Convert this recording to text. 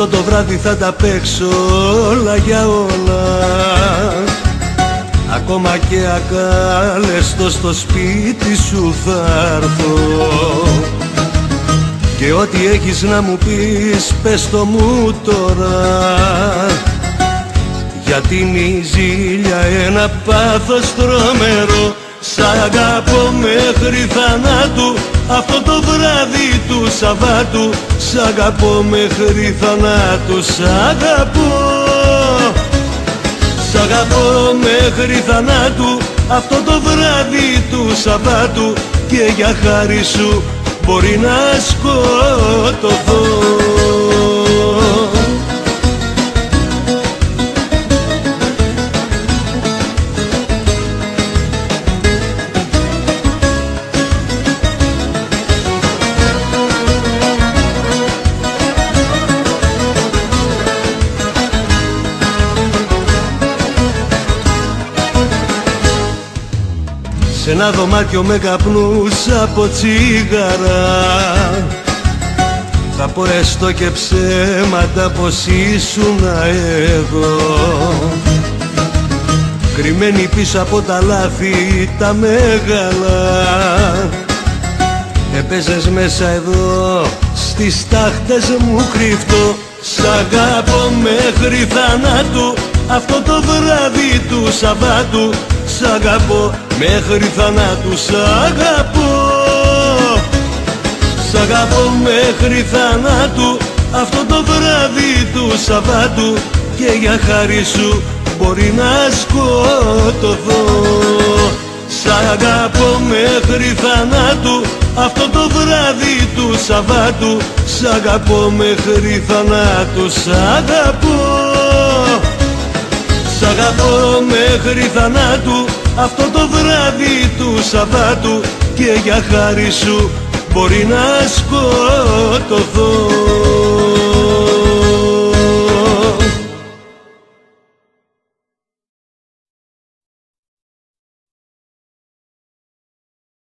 Αυτό το βράδυ θα τα παίξω όλα για όλα. Ακόμα και ακάλεστο στο σπίτι σου θα έρθω. Και ό,τι έχεις να μου πεις πες το μου τώρα. Γιατί είναι η ζήλια ένα πάθος τρομερό. Σ' αγαπώ μέχρι θανάτου αυτό το βράδυ του Σαββάτου. Σ' αγαπώ μέχρι θανάτου, σ' αγαπώ. Σ' αγαπώ μέχρι θανάτου αυτό το βράδυ του Σαββάτου. Και για χάρη σου μπορεί να σκοτωθώ. Σ' ένα δωμάτιο με καπνούς από τσίγαρα θα πω έστω και ψέματα πως ήσουνα εδώ. Κρυμμένοι πίσω από τα λάθη τα μεγάλα έπαιζες μέσα εδώ στις τάχτες μου κρυφτό. Σ' αγαπώ μέχρι θανάτου αυτό το βράδυ του Σαββάτου. Σ' αγαπώ μέχρι θανάτου, σ' αγαπώ. Σ' αγαπώ μέχρι θανάτου αυτό το βράδυ του Σαββάτου. Και για χάρη σου μπορεί να σκοτωθώ. Σ' αγαπώ μέχρι θανάτου αυτό το βράδυ του Σαββάτου. Σ' αγαπώ μέχρι θανάτου, σ' αγαπώ. Σ' αγαπώ μέχρι θανάτου αυτό το βράδυ του Σαββάτου. Και για χάρη σου μπορεί να σκοτωθώ.